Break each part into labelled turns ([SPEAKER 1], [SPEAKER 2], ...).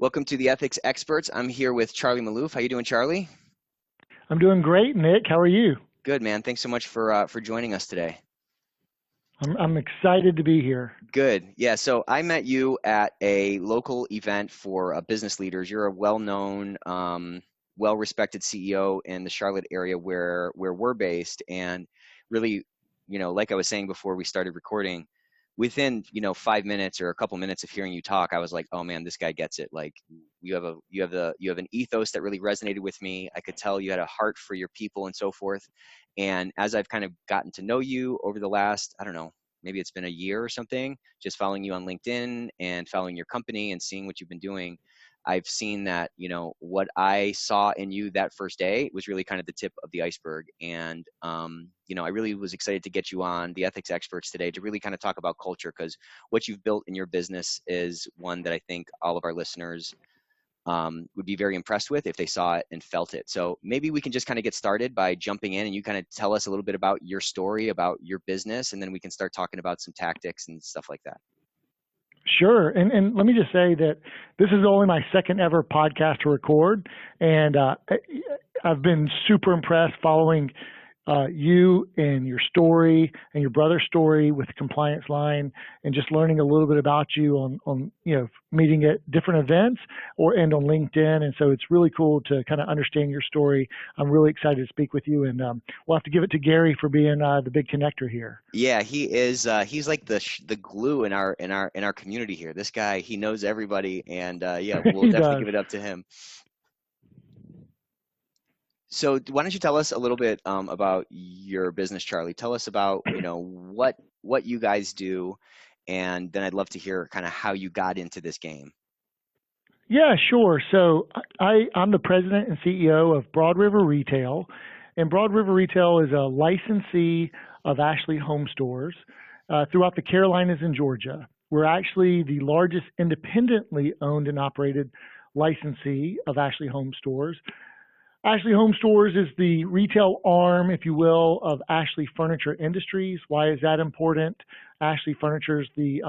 [SPEAKER 1] Welcome to the Ethics Experts. I'm here with Charlie Malouf. How you doing, Charlie?
[SPEAKER 2] I'm doing great, Nick. How are you?
[SPEAKER 1] Good, man. Thanks so much for joining us today.
[SPEAKER 2] I'm excited to be here.
[SPEAKER 1] Good. Yeah. So I met you at a local event for business leaders. You're a well-known, well-respected CEO in the Charlotte area where we're based, and really, like I was saying before we started recording, within 5 minutes or a couple minutes of hearing you talk, I was like, oh man, this guy gets it. Like you have an ethos that really resonated with me. I could tell you had a heart for your people and so forth. And as I've kind of gotten to know you over the last, I don't know, maybe it's been a year or something, just following you on LinkedIn and following your company and seeing what you've been doing, I've seen that, what I saw in you that first day was really kind of the tip of the iceberg. And, I really was excited to get you on the Ethics Experts today to really kind of talk about culture, because what you've built in your business is one that I think all of our listeners would be very impressed with if they saw it and felt it. So maybe we can just kind of get started by jumping in and you kind of tell us a little bit about your story, about your business, and then we can start talking about some tactics and stuff like that.
[SPEAKER 2] Sure. And let me just say that this is only my second ever podcast to record. And I've been super impressed following you and your story and your brother's story with the compliance line, and just learning a little bit about you on meeting at different events and on LinkedIn. And so it's really cool to kind of understand your story. I'm really excited to speak with you, and we'll have to give it to Gary for being the big connector here.
[SPEAKER 1] Yeah, he is. He's like the glue in our community here. This guy, he knows everybody, and yeah, we'll definitely give it up to him. So why don't you tell us a little bit about your business, Charlie? Tell us about what you guys do, and then I'd love to hear kind of how you got into this game.
[SPEAKER 2] Yeah, sure. So I'm the president and CEO of Broad River Retail, and Broad River Retail is a licensee of Ashley Home Stores throughout the Carolinas and Georgia. We're actually the largest independently owned and operated licensee of Ashley Home Stores. Ashley Home Stores is the retail arm, if you will, of Ashley Furniture Industries. Why is that important? Ashley Furniture is the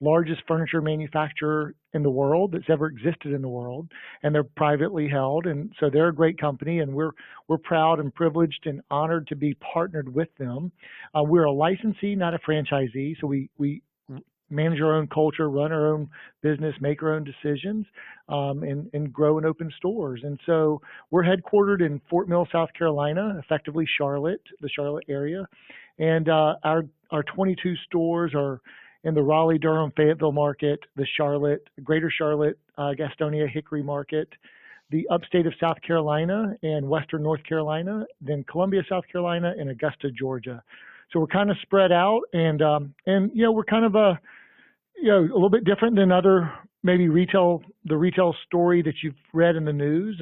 [SPEAKER 2] largest furniture manufacturer in the world that's ever existed in the world, and they're privately held, and so they're a great company, and we're proud and privileged and honored to be partnered with them. We're a licensee, not a franchisee, so we manage our own culture, run our own business, make our own decisions, and grow and open stores. And so we're headquartered in Fort Mill, South Carolina, effectively Charlotte, the Charlotte area. And our 22 stores are in the Raleigh, Durham, Fayetteville market, the Greater Charlotte, Gastonia, Hickory market, the upstate of South Carolina and Western North Carolina, then Columbia, South Carolina, and Augusta, Georgia. So we're kind of spread out, and we're kind of a little bit different than other maybe the retail story that you've read in the news.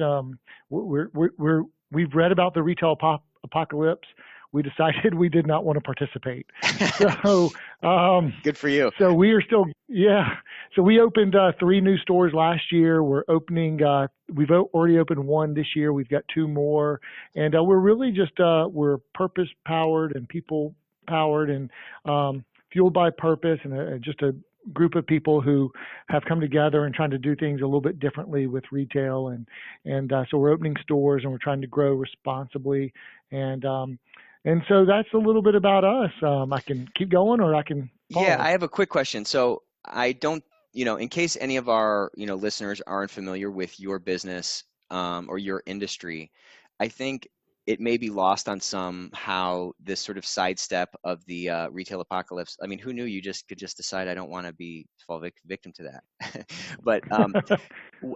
[SPEAKER 2] We've read about the retail apocalypse. We decided we did not want to participate. So
[SPEAKER 1] good for you.
[SPEAKER 2] So we are still, yeah. So we opened 3 new stores last year. We're opening. We've already opened 1 this year. We've got 2 more, and we're really just we're purpose powered and people powered and fueled by purpose, and just a group of people who have come together and trying to do things a little bit differently with retail, and so we're opening stores and we're trying to grow responsibly, and so that's a little bit about us. I can keep going, or I can pause.
[SPEAKER 1] Yeah, I have a quick question. So I don't, in case any of our, listeners aren't familiar with your business or your industry, I think it may be lost on some how this sort of sidestep of the retail apocalypse. I mean, who knew you could just decide I don't want to fall victim to that? But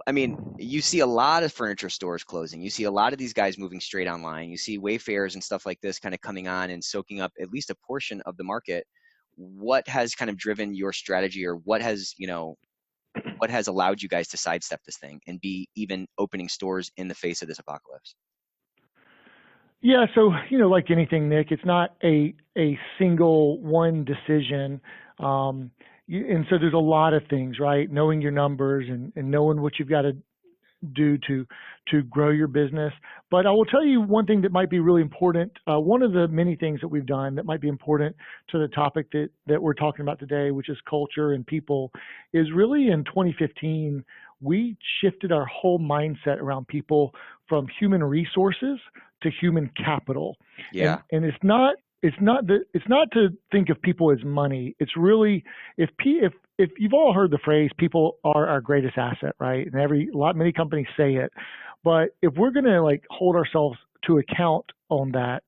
[SPEAKER 1] I mean, you see a lot of furniture stores closing. You see a lot of these guys moving straight online. You see Wayfarers and stuff like this kind of coming on and soaking up at least a portion of the market. What has kind of driven your strategy, or what has allowed you guys to sidestep this thing and be even opening stores in the face of this apocalypse?
[SPEAKER 2] Yeah, so like anything, Nick, it's not a single one decision, and so there's a lot of things, right? Knowing your numbers and knowing what you've got to do to grow your business. But I will tell you one thing that might be really important. One of the many things that we've done that might be important to the topic that we're talking about today, which is culture and people, is really in 2015, we shifted our whole mindset around people from human resources to human capital.
[SPEAKER 1] Yeah.
[SPEAKER 2] And it's not to think of people as money. It's really, if you've all heard the phrase, people are our greatest asset, right? And many companies say it, but if we're going to like hold ourselves to account on that,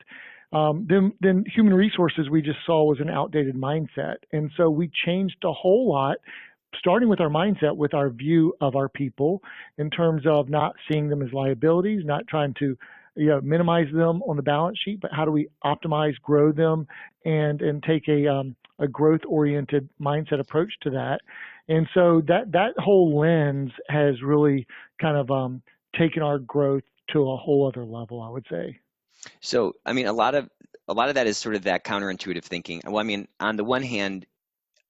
[SPEAKER 2] then human resources we just saw was an outdated mindset. And so we changed a whole lot, starting with our mindset, with our view of our people in terms of not seeing them as liabilities, not trying to minimize them on the balance sheet, but how do we optimize, grow them, and take a growth oriented mindset approach to that. And so that whole lens has really kind of taken our growth to a whole other level, I would say.
[SPEAKER 1] So, I mean, a lot of that is sort of that counterintuitive thinking. Well, I mean, on the one hand,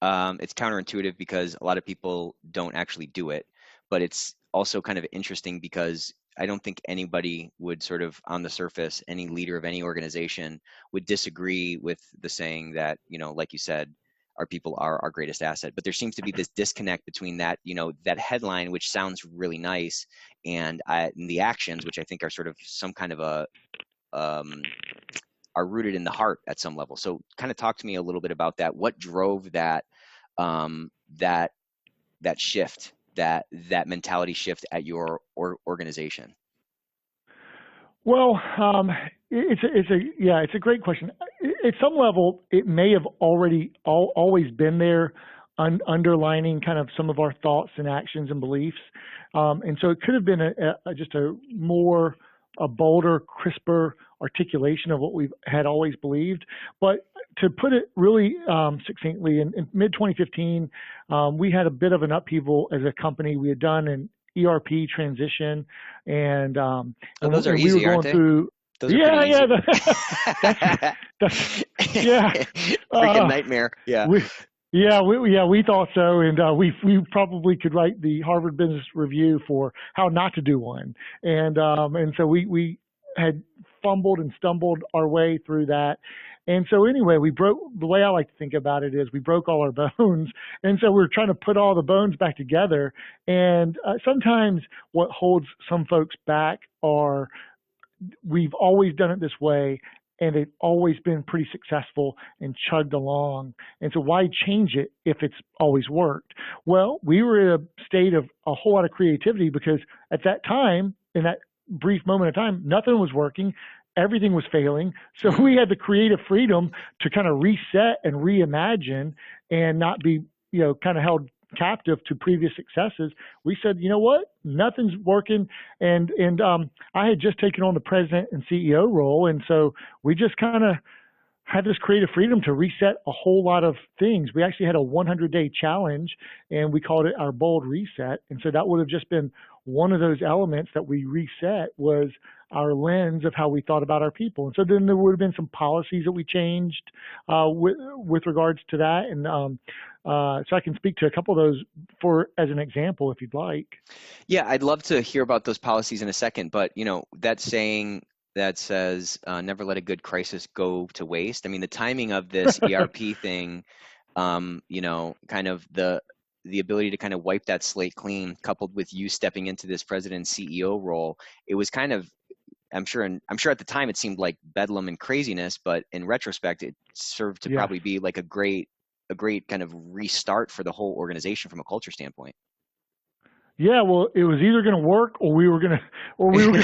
[SPEAKER 1] it's counterintuitive because a lot of people don't actually do it, but it's also kind of interesting because I don't think anybody would sort of on the surface, any leader of any organization would disagree with the saying that, like you said, our people are our greatest asset. But there seems to be this disconnect between that, that headline, which sounds really nice, and the actions, which I think are sort of some kind of um, are rooted in the heart at some level. So kind of talk to me a little bit about that. What drove um, that that shift, that mentality shift at your organization?
[SPEAKER 2] Well, it's a great question. At some level, it may have always been there, underlining kind of some of our thoughts and actions and beliefs, and so it could have been just a bolder, crisper articulation of what we had always believed. But to put it really succinctly, in mid 2015, we had a bit of an upheaval as a company. We had done an ERP transition, and
[SPEAKER 1] Oh, those are
[SPEAKER 2] we were
[SPEAKER 1] easy, aren't
[SPEAKER 2] going
[SPEAKER 1] they?
[SPEAKER 2] through.
[SPEAKER 1] Those are pretty
[SPEAKER 2] Yeah, yeah,
[SPEAKER 1] easy.
[SPEAKER 2] that's yeah.
[SPEAKER 1] Freaking
[SPEAKER 2] Uh,
[SPEAKER 1] nightmare. Yeah.
[SPEAKER 2] we we thought so, and we probably could write the Harvard Business Review for how not to do one, and so we had fumbled and stumbled our way through that, and so anyway, we broke. The way I like to think about it is we broke all our bones, and so we're trying to put all the bones back together, and sometimes what holds some folks back are we've always done it this way, and it's always been pretty successful and chugged along. And so why change it if it's always worked? Well, we were in a state of a whole lot of creativity because at that time, in that brief moment of time, nothing was working. Everything was failing. So
[SPEAKER 1] Hmm.
[SPEAKER 2] we had the creative freedom to kind of reset and reimagine and not be, kind of held captive to previous successes. We said, you know what, nothing's working, and I had just taken on the president and CEO role, and so we just kind of had this creative freedom to reset a whole lot of things. We actually had a 100-day challenge, and we called it our bold reset. And so that would have just been one of those elements that we reset was our lens of how we thought about our people. And so then there would have been some policies that we changed with regards to that. And so I can speak to a couple of those as an example, if you'd like.
[SPEAKER 1] Yeah, I'd love to hear about those policies in a second, but that saying that says never let a good crisis go to waste. I mean, the timing of this ERP thing, kind of the ability to kind of wipe that slate clean, coupled with you stepping into this president and CEO role, it was kind of, I'm sure at the time it seemed like bedlam and craziness, but in retrospect, it served to
[SPEAKER 2] Yes.
[SPEAKER 1] probably be like a great kind of restart for the whole organization from a culture standpoint.
[SPEAKER 2] Yeah, well, it was either going to work or we were gonna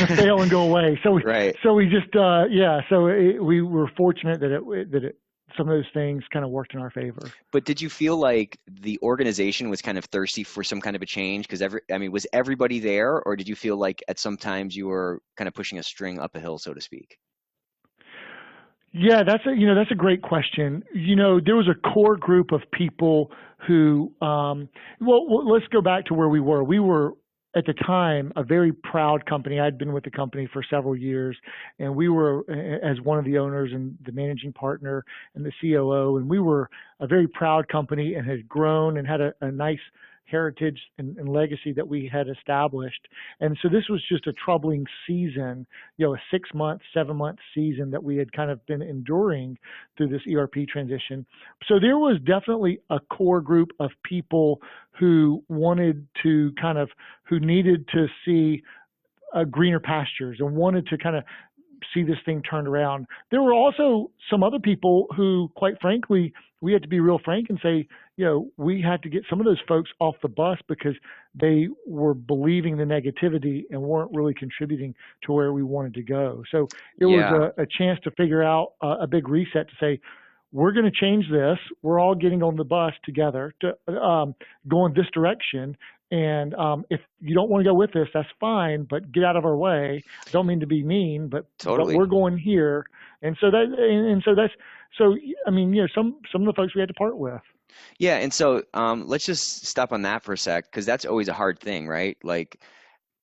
[SPEAKER 2] fail and go away.
[SPEAKER 1] Right.
[SPEAKER 2] So we just we were fortunate that some of those things kind of worked in our favor.
[SPEAKER 1] But did you feel like the organization was kind of thirsty for some kind of a change? Because was everybody there, or did you feel like at some times you were kind of pushing a string up a hill, so to speak?
[SPEAKER 2] Yeah, that's a great question. There was a core group of people who, let's go back to where we were. We were at the time a very proud company. I'd been with the company for several years, and we were as one of the owners and the managing partner and the COO, and we were a very proud company and had grown and had a nice heritage and legacy that we had established. And so this was just a troubling season, a 6 month, 7 month season that we had kind of been enduring through this ERP transition. So there was definitely a core group of people who wanted to who needed to see greener pastures and wanted to kind of see this thing turned around. There were also some other people who, quite frankly, we had to be real frank and say, we had to get some of those folks off the bus because they were believing the negativity and weren't really contributing to where we wanted to go. So it was
[SPEAKER 1] Yeah.
[SPEAKER 2] a chance to figure out a big reset to say, we're going to change this. We're all getting on the bus together to go in this direction. And if you don't want to go with us, that's fine, but get out of our way. I don't mean to be mean, but
[SPEAKER 1] Totally.
[SPEAKER 2] we're going here. And so I mean, some of the folks we had to part with.
[SPEAKER 1] Yeah, and so let's just stop on that for a sec, because that's always a hard thing, right? Like,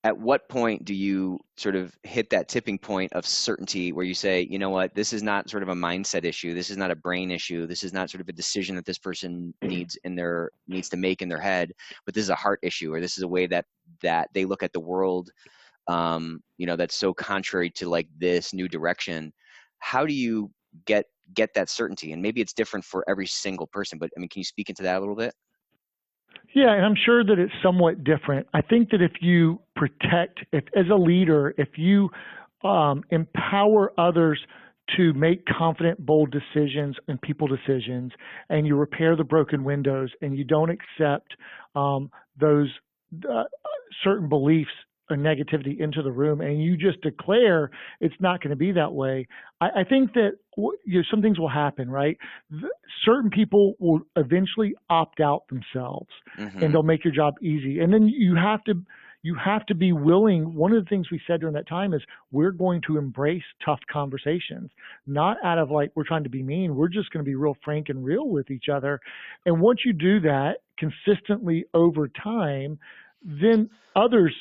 [SPEAKER 1] at what point do you sort of hit that tipping point of certainty where you say, you know what, this is not sort of a mindset issue, this is not a brain issue, this is not sort of a decision that this person needs to make in their head, but this is a heart issue, or this is a way that they look at the world, that's so contrary to like this new direction. How do you get that certainty? And maybe it's different for every single person, but I mean, can you speak into that a little bit?
[SPEAKER 2] Yeah, and I'm sure that it's somewhat different. I think that if you if as a leader, if you empower others to make confident, bold decisions and people decisions, and you repair the broken windows, and you don't accept those uh, certain beliefs or negativity into the room, and you just declare it's not going to be that way. I think that some things will happen, right? Certain people will eventually opt out themselves, and
[SPEAKER 1] Mm-hmm.
[SPEAKER 2] they'll make your job easy. And then you have to be willing. One of the things we said during that time is we're going to embrace tough conversations, not out of like we're trying to be mean. We're just going to be real frank and real with each other. And once you do that consistently over time, then others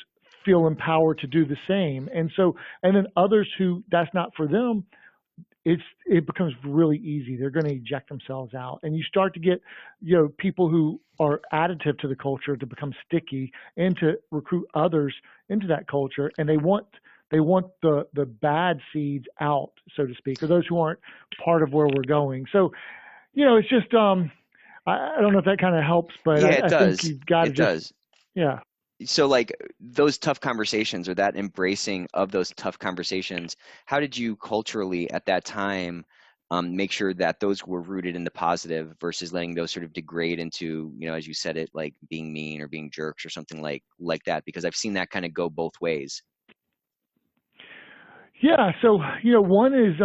[SPEAKER 2] feel empowered to do the same. And then others who that's not for them, it becomes really easy. They're going to eject themselves out, and you start to get people who are additive to the culture to become sticky and to recruit others into that culture, and they want the bad seeds out, so to speak, or those who aren't part of where we're going. So it's just I don't know if that kind of helps, but
[SPEAKER 1] Yeah, it
[SPEAKER 2] I think
[SPEAKER 1] does.
[SPEAKER 2] you've got to
[SPEAKER 1] It
[SPEAKER 2] just
[SPEAKER 1] does.
[SPEAKER 2] yeah.
[SPEAKER 1] So like those tough conversations, or that embracing of those tough conversations, how did you culturally at that time make sure that those were rooted in the positive versus letting those sort of degrade into, as you said it, like being mean or being jerks or something like that? Because I've seen that kind of go both ways.
[SPEAKER 2] Yeah, so one is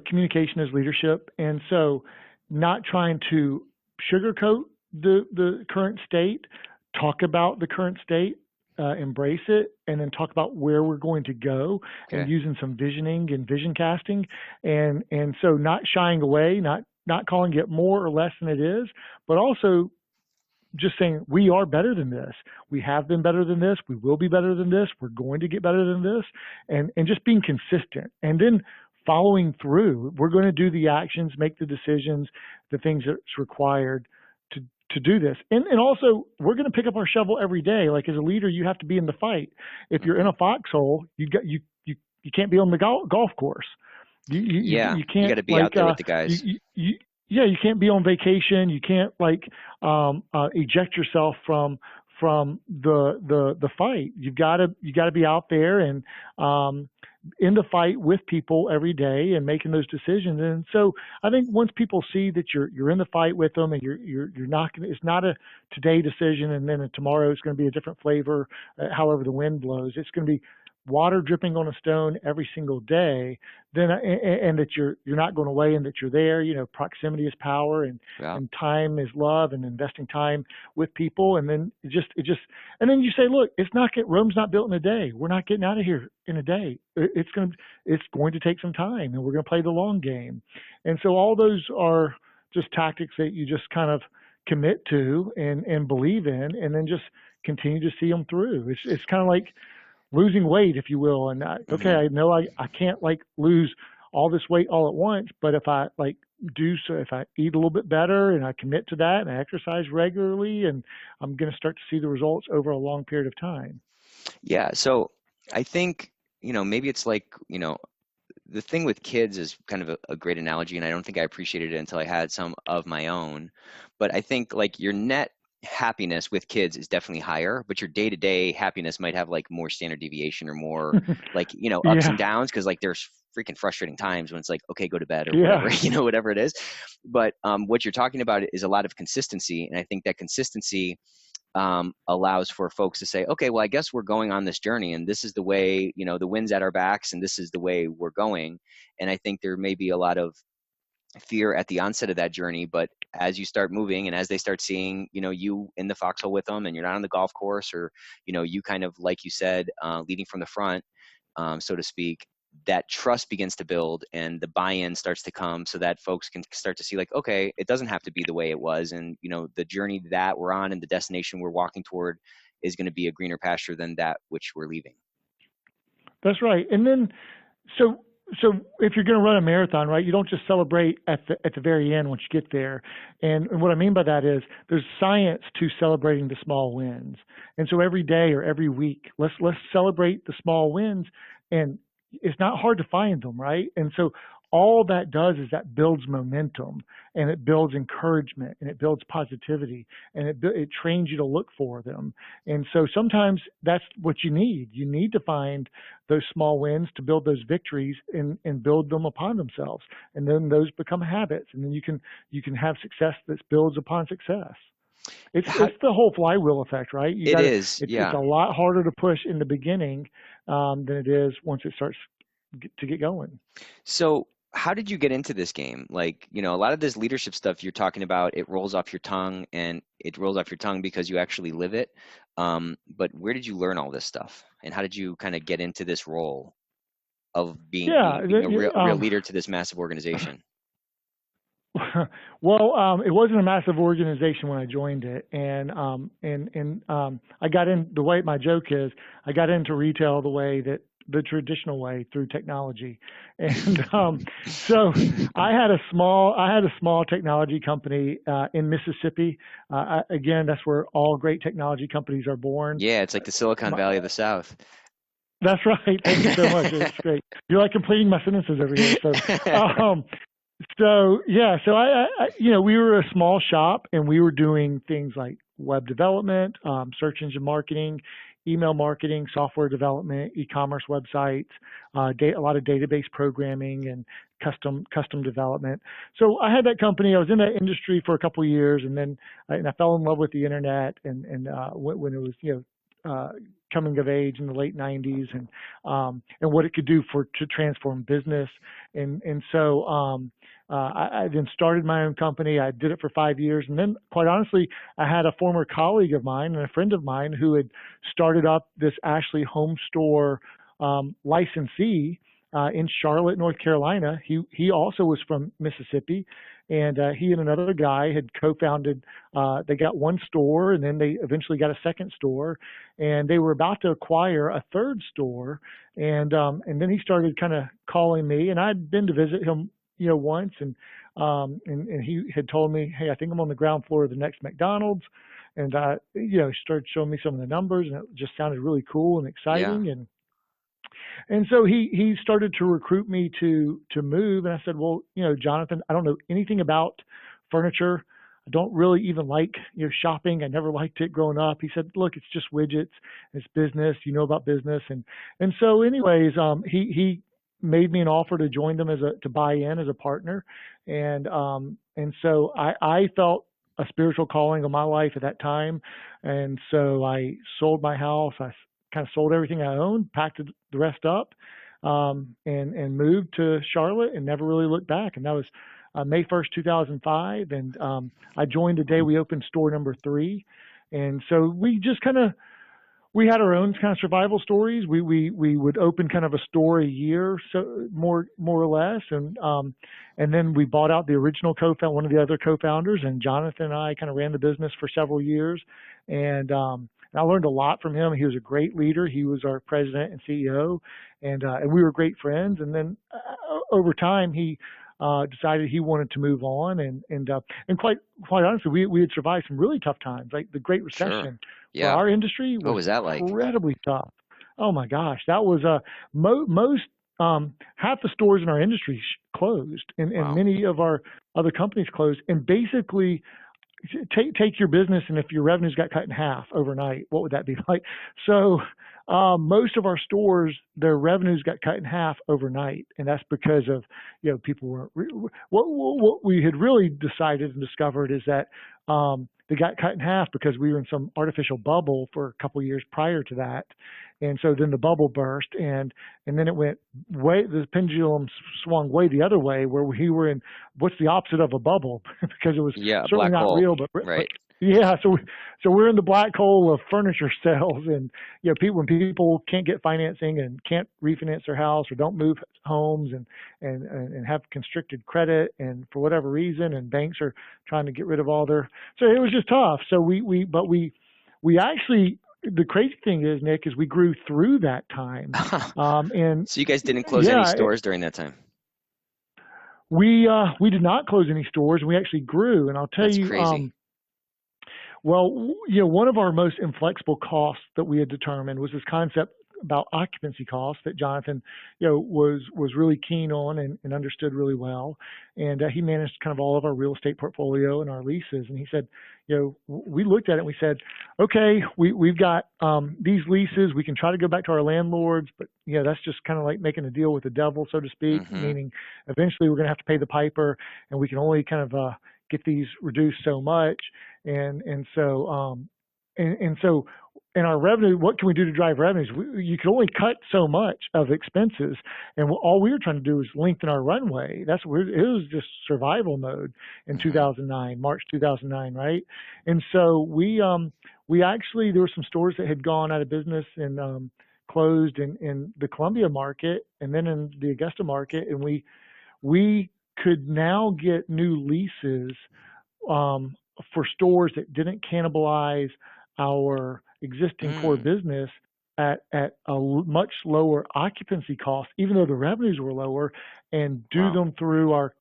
[SPEAKER 2] communication is leadership, and so not trying to sugarcoat the current state, talk about the current state, embrace it, and then talk about where we're going to go, and
[SPEAKER 1] Okay.
[SPEAKER 2] using some visioning and vision casting, and so not shying away, not calling it more or less than it is, but also just saying we are better than this. We have been better than this. We will be better than this. We're going to get better than this, and just being consistent, and then following through. We're going to do the actions, make the decisions, the things that's required to to do this, and also we're going to pick up our shovel every day. Like as a leader, you have to be in the fight. If you're in
[SPEAKER 1] Hmm.
[SPEAKER 2] a foxhole, you can't be on the golf course.
[SPEAKER 1] Yeah,
[SPEAKER 2] You
[SPEAKER 1] you got
[SPEAKER 2] can't
[SPEAKER 1] to be out there with the
[SPEAKER 2] you,
[SPEAKER 1] guys.
[SPEAKER 2] you yeah, you can't be on vacation. You can't eject yourself from the fight. You got to be out there and um, in the fight with people every day and making those decisions. And so I think once people see that you're in the fight with them, and you're not gonna, it's not a today decision and then tomorrow it's going to be a different flavor. However the wind blows, it's going to be water dripping on a stone every single day, then and that you're not going away and that you're there. Proximity is power,
[SPEAKER 1] Yeah.
[SPEAKER 2] and time is love, and investing time with people. And then and then you say, look, Rome's not built in a day. We're not getting out of here in a day. It's going to take some time, and we're going to play the long game. And so all those are just tactics that you just kind of commit to and believe in, and then just continue to see them through. It's kind of like losing weight, if you will. And okay,
[SPEAKER 1] Hmm.
[SPEAKER 2] I know I can't like lose all this weight all at once, but if I like do so, if I eat a little bit better and I commit to that and I exercise regularly, and I'm going to start to see the results over a long period of time.
[SPEAKER 1] Yeah. So I think, maybe it's like, the thing with kids is kind of a great analogy, and I don't think I appreciated it until I had some of my own. But I think like your net happiness with kids is definitely higher, but your day-to-day happiness might have like more standard deviation or more like, ups and
[SPEAKER 2] Yeah,
[SPEAKER 1] downs because like there's freaking frustrating times when it's like, okay, go to bed or whatever,
[SPEAKER 2] yeah,
[SPEAKER 1] whatever it is. But what you're talking about is a lot of consistency, and I think that consistency allows for folks to say, okay, well, I guess we're going on this journey, and this is the way, the wind's at our backs, and this is the way we're going. And I think there may be a lot of fear at the onset of that journey, but as you start moving and as they start seeing, you in the foxhole with them, and you're not on the golf course, or you kind of like you said, leading from the front, so to speak, that trust begins to build and the buy-in starts to come so that folks can start to see like, okay, it doesn't have to be the way it was. And, the journey that we're on and the destination we're walking toward is going to be a greener pasture than that which we're leaving.
[SPEAKER 2] that's right. And then, so so if you're going to run a marathon, right, you don't just celebrate at the very end once you get there. And what I mean by that is there's science to celebrating the small wins. And so every day or every week, let's celebrate the small wins. And it's not hard to find them, right? And so all that does is that builds momentum, and it builds encouragement, and it builds positivity, and it trains you to look for them. And so sometimes that's what you need. You need to find those small wins to build those victories, and build them upon themselves. And then those become habits. And then you can have success that builds upon success.
[SPEAKER 1] How,
[SPEAKER 2] It's the whole flywheel effect, right?
[SPEAKER 1] it is,
[SPEAKER 2] It's
[SPEAKER 1] yeah.
[SPEAKER 2] a lot harder to push in the beginning than it is once it starts to get going.
[SPEAKER 1] So how did you get into this game? Like, a lot of this leadership stuff you're talking about, it rolls off your tongue, and it rolls off your tongue because you actually live it. But where did you learn all this stuff? And how did you kind of get into this role of
[SPEAKER 2] Yeah.
[SPEAKER 1] being a real leader to this massive organization?
[SPEAKER 2] Well, it wasn't a massive organization when I joined it, and I got in the way my joke is I got into retail the traditional way through technology, and so I had a small technology company in Mississippi. Again, that's where all great technology companies are born.
[SPEAKER 1] Yeah, it's like the Silicon
[SPEAKER 2] My,
[SPEAKER 1] Valley of the South.
[SPEAKER 2] that's right. Thank you so much. It's great. You're like completing my sentences over here. Um, so yeah, so we were a small shop, and we were doing things like web development, search engine marketing, email marketing, software development, e-commerce websites, a lot of database programming, and custom development. So I had that company. I was in that industry for a couple of years, and then I fell in love with the internet, and when it was coming of age in the late 90s, and what it could do to transform business. And so I then started my own company. I did it for 5 years. And then, quite honestly, I had a former colleague of mine and a friend of mine who had started up this Ashley Home Store licensee in Charlotte, North Carolina. He also was from Mississippi, and he and another guy had co-founded. They got one store, and then they eventually got a second store, and they were about to acquire a third store. And then he started kind of calling me, and I'd been to visit him, once, and he had told me, hey, I think I'm on the ground floor of the next McDonald's. And he started showing me some of the numbers, and it just sounded really cool and
[SPEAKER 1] Yeah.
[SPEAKER 2] exciting. And so he started to recruit me to move. And I said, well, Jonathan, I don't know anything about furniture. I don't really even like shopping. I never liked it growing up. He said, look, it's just widgets. It's business. You know about business. And so anyways, he made me an offer to join them to buy in as a partner. And so I felt a spiritual calling on my life at that time. And so I sold my house. I kind of sold everything I owned, packed the rest up, and moved to Charlotte, and never really looked back. And that was May 1st, 2005. And I joined the day we opened store number 3. And so we had our own kind of survival stories. We would open kind of a store a year, so more or less, and then we bought out the original one of the other co-founders, and Jonathan and I kind of ran the business for several years, and I learned a lot from him. He was a great leader. He was our president and CEO, and we were great friends. And then over time, he decided he wanted to move on, and quite honestly, we had survived some really tough times. Like the Great
[SPEAKER 1] Sure.
[SPEAKER 2] Recession for
[SPEAKER 1] Yeah.
[SPEAKER 2] our industry
[SPEAKER 1] What
[SPEAKER 2] was
[SPEAKER 1] was that like?
[SPEAKER 2] incredibly tough. Oh my gosh, that was most half the stores in our industry closed, and
[SPEAKER 1] Wow.
[SPEAKER 2] many of our other companies closed, and basically take your business, and if your revenues got cut in half overnight, what would that be like? So most of our stores, their revenues got cut in half overnight, and that's because of people weren't. What we had really decided and discovered is that they got cut in half because we were in some artificial bubble for a couple of years prior to that, and so then the bubble burst, and then it went way. The pendulum swung way the other way, where we were in what's the opposite of a bubble because it was
[SPEAKER 1] Yeah, a
[SPEAKER 2] certainly
[SPEAKER 1] black
[SPEAKER 2] not
[SPEAKER 1] hole.
[SPEAKER 2] real, but
[SPEAKER 1] Right.
[SPEAKER 2] yeah. So we're in the black hole of furniture sales, and when people can't get financing and can't refinance their house or don't move homes, and have constricted credit, and for whatever reason, and banks are trying to get rid of all their. So it was just tough. So we actually, the crazy thing is, Nick, is we grew through that time, and
[SPEAKER 1] So you guys didn't close any
[SPEAKER 2] yeah,
[SPEAKER 1] stores during that time.
[SPEAKER 2] we did not close any stores. We actually grew, and I'll tell
[SPEAKER 1] That's
[SPEAKER 2] you.
[SPEAKER 1] crazy.
[SPEAKER 2] Well, one of our most inflexible costs that we had determined was this concept about occupancy costs that Jonathan, was really keen on, and understood really well. And he managed kind of all of our real estate portfolio and our leases. And he said, we looked at it and we said, okay, we've got these leases. We can try to go back to our landlords, but that's just kind of like making a deal with the devil, so to speak.
[SPEAKER 1] Mm-hmm.
[SPEAKER 2] Meaning, eventually we're going to have to pay the piper, and we can only kind of get these reduced so much. And so and so in our revenue, what can we do to drive revenues? You can only cut so much of expenses, and all we were trying to do was lengthen our runway. It was just survival mode in
[SPEAKER 1] Mm-hmm.
[SPEAKER 2] 2009, March 2009, right? And so we actually, there were some stores that had gone out of business and closed in the Columbia market, and then in the Augusta market, and we could now get new leases um, for stores that didn't cannibalize our existing core
[SPEAKER 1] Mm.
[SPEAKER 2] business at a much lower occupancy cost, even though the revenues were lower, and do
[SPEAKER 1] Wow.
[SPEAKER 2] them through our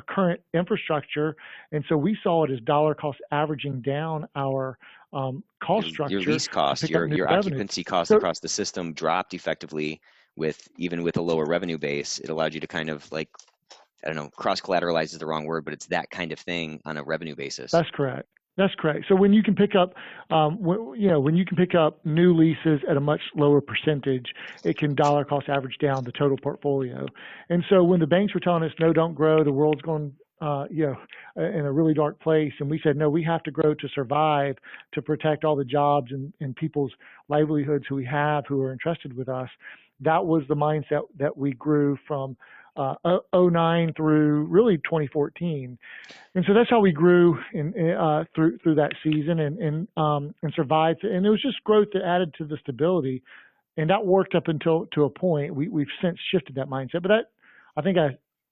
[SPEAKER 2] current infrastructure. And so we saw it as dollar cost averaging down our cost
[SPEAKER 1] Your
[SPEAKER 2] structure
[SPEAKER 1] lease
[SPEAKER 2] to
[SPEAKER 1] cost,
[SPEAKER 2] pick up new
[SPEAKER 1] your
[SPEAKER 2] revenue.
[SPEAKER 1] occupancy cost
[SPEAKER 2] So
[SPEAKER 1] across the system dropped effectively with even with a lower revenue base. It allowed you to kind of like, I don't know, cross collateralize is the wrong word, but it's that kind of thing on a revenue basis.
[SPEAKER 2] that's correct. That's correct. So when you can pick up, when you can pick up new leases at a much lower percentage, it can dollar cost average down the total portfolio. And so when the banks were telling us, no, don't grow, the world's going, in a really dark place, and we said, no, we have to grow to survive, to protect all the jobs and people's livelihoods who we have, who are entrusted with us. That was the mindset that we grew from '09 through really 2014. And so that's how we grew through that season, and survived. And it was just growth that added to the stability, and that worked up until to a point. We've since shifted that mindset, but I think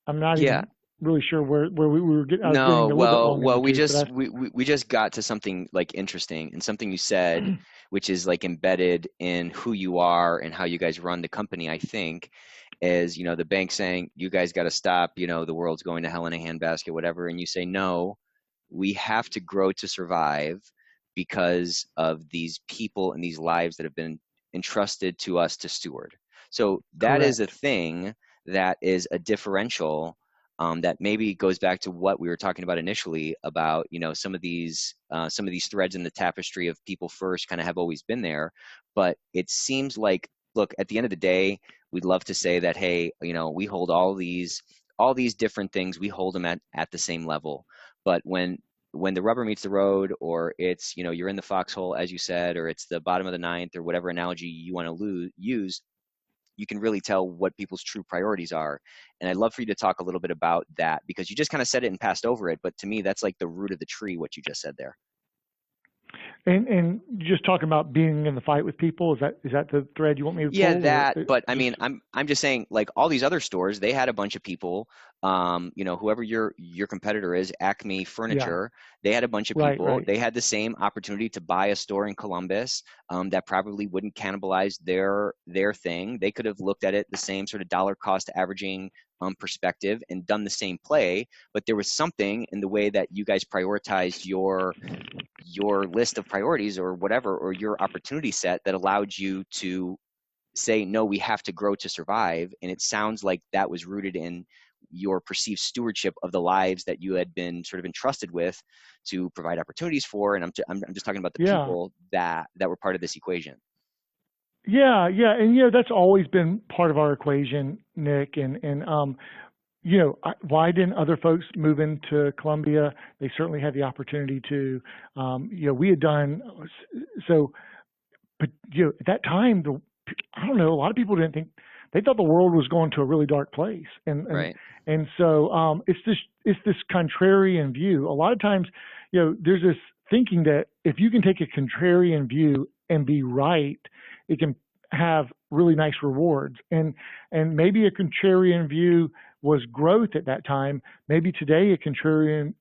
[SPEAKER 2] I'm not
[SPEAKER 1] Yeah.
[SPEAKER 2] even really sure where we were getting. I was
[SPEAKER 1] No,
[SPEAKER 2] getting a little bit
[SPEAKER 1] well,
[SPEAKER 2] long in the
[SPEAKER 1] we
[SPEAKER 2] tooth, but
[SPEAKER 1] just
[SPEAKER 2] that's
[SPEAKER 1] we just got to something like interesting and something you said, which is like embedded in who you are and how you guys run the company, I think, is, the bank saying, you guys got to stop, the world's going to hell in a handbasket, whatever. And you say, no, we have to grow to survive because of these people and these lives that have been entrusted to us to steward. So that is a
[SPEAKER 2] correct.
[SPEAKER 1] thing that is a differential, that maybe goes back to what we were talking about initially about, some of these threads in the tapestry of people first kind of have always been there. But it seems like, look, at the end of the day, we'd love to say that, hey, we hold all these different things, we hold them at the same level. But when the rubber meets the road, or it's, you're in the foxhole, as you said, or it's the bottom of the ninth, or whatever analogy you want to use, you can really tell what people's true priorities are. And I'd love for you to talk a little bit about that, because you just kind of said it and passed over it. But to me, that's like the root of the tree, what you just said there.
[SPEAKER 2] And just talking about being in the fight with people, is that the thread you want me to
[SPEAKER 1] Yeah,
[SPEAKER 2] pull, or
[SPEAKER 1] that, but I
[SPEAKER 2] just
[SPEAKER 1] mean, I'm just saying, like all these other stores, they had a bunch of people, whoever your competitor is, Acme
[SPEAKER 2] yeah,
[SPEAKER 1] Furniture, they had a bunch of
[SPEAKER 2] right,
[SPEAKER 1] people.
[SPEAKER 2] right.
[SPEAKER 1] They had the same opportunity to buy a store in Columbus, that probably wouldn't cannibalize their thing. They could have looked at it the same sort of dollar cost averaging perspective and done the same play, but there was something in the way that you guys prioritized your list of priorities or whatever, or your opportunity set that allowed you to say, no, we have to grow to survive. And it sounds like that was rooted in your perceived stewardship of the lives that you had been sort of entrusted with to provide opportunities for. And I'm just talking about the
[SPEAKER 2] Yeah.
[SPEAKER 1] people that were part of this equation.
[SPEAKER 2] Yeah, yeah, and that's always been part of our equation, Nick. And why didn't other folks move into Columbia? They certainly had the opportunity to. We had done so, but at that time, I don't know. A lot of people didn't think they thought the world was going to a really dark place, and and
[SPEAKER 1] Right.
[SPEAKER 2] and so it's this contrarian view. A lot of times, there's this thinking that if you can take a contrarian view and be right, it can have really nice rewards. And maybe a contrarian view was growth at that time. Maybe today a contrarian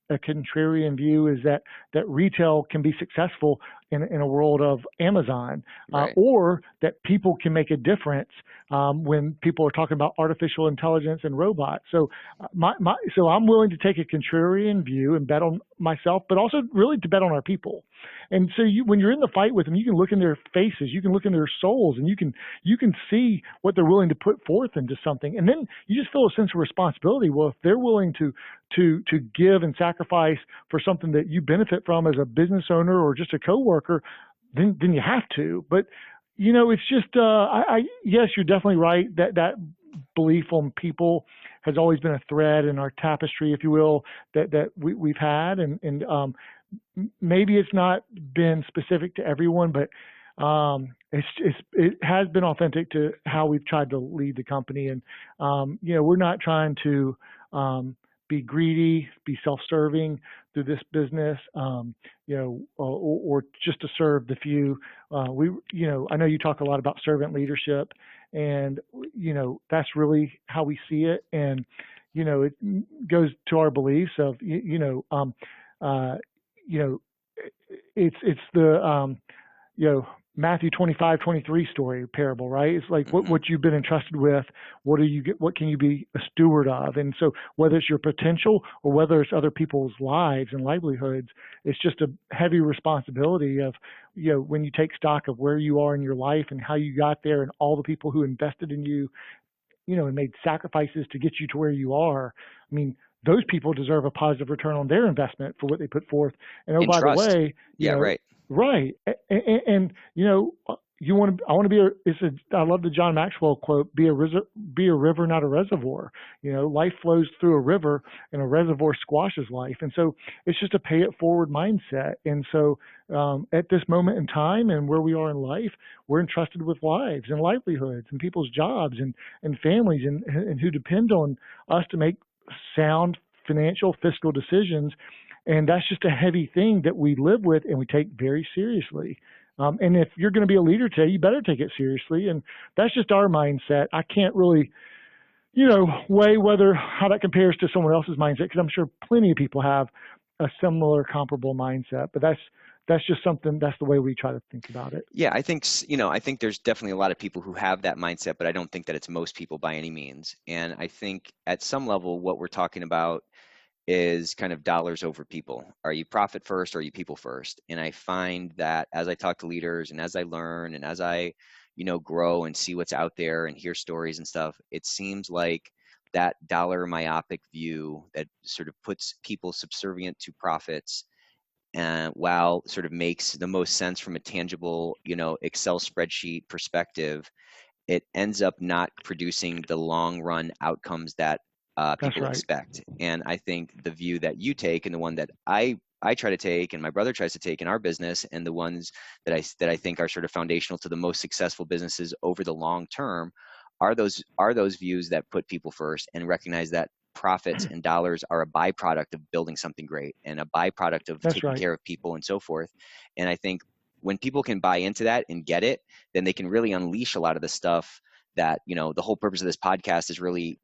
[SPEAKER 2] view is that retail can be successful in a world of Amazon,
[SPEAKER 1] Right.
[SPEAKER 2] or that people can make a difference when people are talking about artificial intelligence and robots. So, so I'm willing to take a contrarian view and bet on myself, but also really to bet on our people. And so, when you're in the fight with them, you can look in their faces, you can look in their souls, and you can see what they're willing to put forth into something. And then you just feel a sense of responsibility. Well, if they're willing to give and sacrifice for something that you benefit from as a business owner or just a coworker, then you have to. But it's just yes, you're definitely right that belief on people has always been a thread in our tapestry, if you will, that we've had, and maybe it's not been specific to everyone, but it has been authentic to how we've tried to lead the company. And we're not trying to be greedy, be self-serving through this business, or just to serve the few. I know you talk a lot about servant leadership, and that's really how we see it. And it goes to our beliefs of uh, you know, it's the Matthew 25:23 story parable, right? It's like
[SPEAKER 1] Hmm.
[SPEAKER 2] what you've been entrusted with, what can you be a steward of? And so whether it's your potential or whether it's other people's lives and livelihoods, it's just a heavy responsibility of, when you take stock of where you are in your life and how you got there and all the people who invested in you, and made sacrifices to get you to where you are. I mean, those people deserve a positive return on their investment for what they put forth. And oh,
[SPEAKER 1] In
[SPEAKER 2] by the
[SPEAKER 1] trust.
[SPEAKER 2] way,
[SPEAKER 1] Yeah. Right.
[SPEAKER 2] right. And I want to be I love the John Maxwell quote, be a river, not a reservoir. Life flows through a river and a reservoir squashes life. And so it's just a pay it forward mindset. And so, at this moment in time and where we are in life, we're entrusted with lives and livelihoods and people's jobs and families and who depend on us to make sound financial fiscal decisions. And that's just a heavy thing that we live with and we take very seriously. And if you're going to be a leader today, you better take it seriously. And that's just our mindset. I can't really, weigh how that compares to someone else's mindset, because I'm sure plenty of people have a similar, comparable mindset. But that's just something. That's the way we try to think about it.
[SPEAKER 1] Yeah, I think there's definitely a lot of people who have that mindset, but I don't think that it's most people by any means. And I think at some level, what we're talking about is kind of dollars over people. Are you profit first or are you people first? And I find that as I talk to leaders and as I learn and as I, grow and see what's out there and hear stories and stuff, it seems like that dollar myopic view that sort of puts people subservient to profits, and while sort of makes the most sense from a tangible, Excel spreadsheet perspective, it ends up not producing the long run outcomes that
[SPEAKER 2] That's
[SPEAKER 1] people
[SPEAKER 2] right.
[SPEAKER 1] expect. And I think the view that you take and the one that I try to take and my brother tries to take in our business, and the ones that I think are sort of foundational to the most successful businesses over the long term, are those views that put people first and recognize that profits and dollars are a byproduct of building something great and a byproduct of
[SPEAKER 2] That's
[SPEAKER 1] taking
[SPEAKER 2] right.
[SPEAKER 1] care of people and so forth. And I think when people can buy into that and get it, then they can really unleash a lot of the stuff that, the whole purpose of this podcast is really,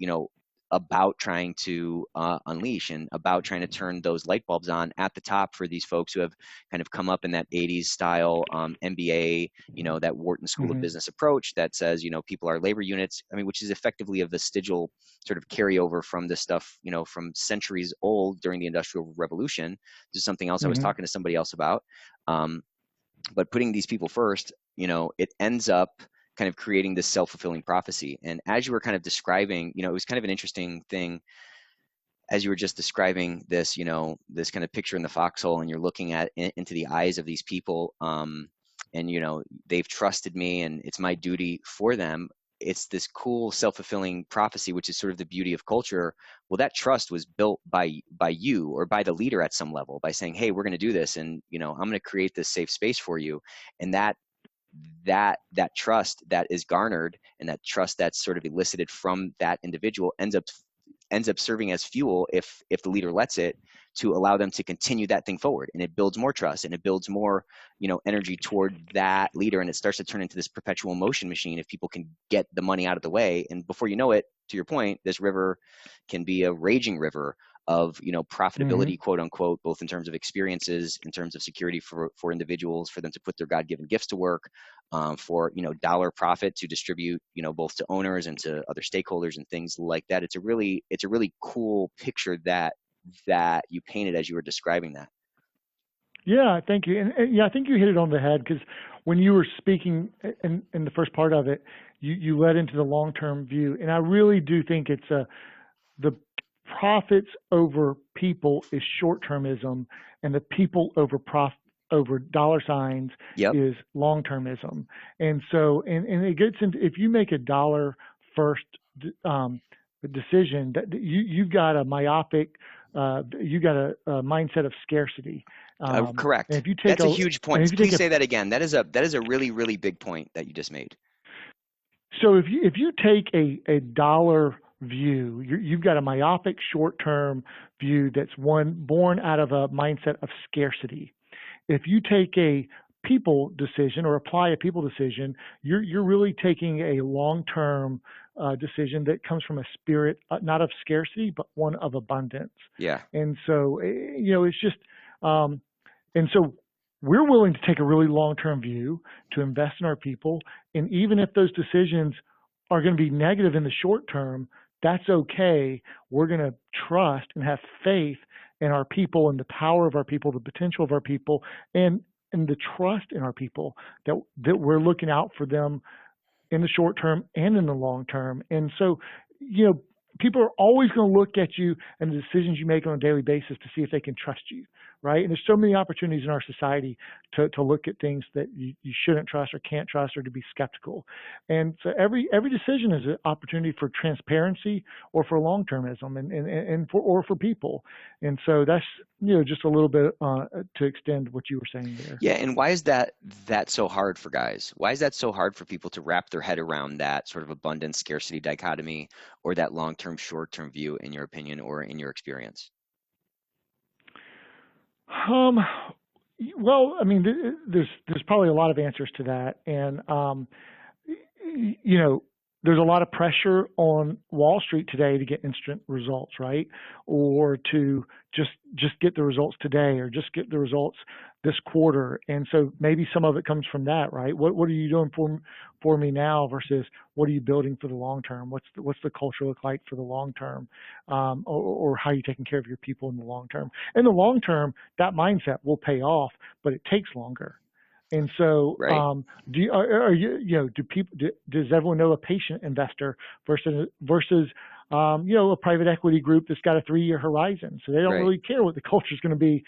[SPEAKER 1] about trying to unleash and about trying to turn those light bulbs on at the top for these folks who have kind of come up in that 80s style MBA, that Wharton School of
[SPEAKER 2] Hmm.
[SPEAKER 1] Business approach that says, people are labor units. I mean, which is effectively a vestigial sort of carryover from this stuff, from centuries old during the Industrial Revolution. This is something else I was
[SPEAKER 2] Hmm.
[SPEAKER 1] talking to somebody else about. But putting these people first, it ends up kind of creating this self-fulfilling prophecy. And as you were kind of describing, it was kind of an interesting thing as you were just describing this, this kind of picture in the foxhole, and you're looking at into the eyes of these people, and they've trusted me, and it's my duty for them. It's this cool self-fulfilling prophecy, which is sort of the beauty of culture. Well, that trust was built by you or by the leader at some level, by saying, "Hey, we're going to do this, and I'm going to create this safe space for you," and that trust that is garnered and that trust that's sort of elicited from that individual ends up serving as fuel, if the leader lets it, to allow them to continue that thing forward, and it builds more trust and it builds more energy toward that leader, and it starts to turn into this perpetual motion machine if people can get the money out of the way. And before you know it, to your point, this river can be a raging river of
[SPEAKER 2] Hmm.
[SPEAKER 1] profitability, quote unquote, both in terms of experiences, in terms of security for individuals, for them to put their God-given gifts to work, for dollar profit to distribute both to owners and to other stakeholders and things like that. It's a really cool picture that you painted as you were describing that.
[SPEAKER 2] Yeah, thank you. And yeah, I think you hit it on the head because when you were speaking in the first part of it, you led into the long term view. And I really do think it's the profits over people is short termism, and the people over dollar signs
[SPEAKER 1] Yep.
[SPEAKER 2] is long termism. And so, and it gets into, if you make a dollar first um, decision, that you've got a myopic, you got a mindset of scarcity. And
[SPEAKER 1] Correct.
[SPEAKER 2] if you take
[SPEAKER 1] That's a
[SPEAKER 2] a,
[SPEAKER 1] huge
[SPEAKER 2] and
[SPEAKER 1] point.
[SPEAKER 2] if you take
[SPEAKER 1] Please
[SPEAKER 2] a
[SPEAKER 1] say that again. That is a really, really big point that you just made.
[SPEAKER 2] So if you take a dollar view, you've got a myopic short term view that's one born out of a mindset of scarcity. If you take a people decision or apply a people decision, you're really taking a long term decision that comes from a spirit not of scarcity but one of abundance.
[SPEAKER 1] Yeah.
[SPEAKER 2] And so it's just um, and so we're willing to take a really long term view to invest in our people. And even if those decisions are going to be negative in the short term, that's okay. We're going to trust and have faith in our people and the power of our people, the potential of our people, and the trust in our people that we're looking out for them in the short term and in the long term. And so, people are always going to look at you and the decisions you make on a daily basis to see if they can trust you, right? And there's so many opportunities in our society to look at things that you shouldn't trust or can't trust or to be skeptical. And so every decision is an opportunity for transparency or for long-termism and for people. And so that's, just a little bit to extend what you were saying there.
[SPEAKER 1] Yeah, and why is that so hard for guys? Why is that so hard for people to wrap their head around that sort of abundance scarcity dichotomy, or that long-term, short-term view, in your opinion or in your experience?
[SPEAKER 2] Um, well, I mean, there's probably a lot of answers to that, and you know, there's a lot of pressure on Wall Street today to get instant results, right? Or to just get the results today, or just get the results this quarter. And so maybe some of it comes from that, right? What are you doing for me now versus what are you building for the long term? What's the culture look like for the long term, or how are you taking care of your people in the long term? In the long term, that mindset will pay off, but it takes longer. And so,
[SPEAKER 1] Right.
[SPEAKER 2] do you, are you, do people, does everyone know a patient investor versus a private equity group that's got a 3-year horizon? So they don't
[SPEAKER 1] Right.
[SPEAKER 2] really care what the culture is going to be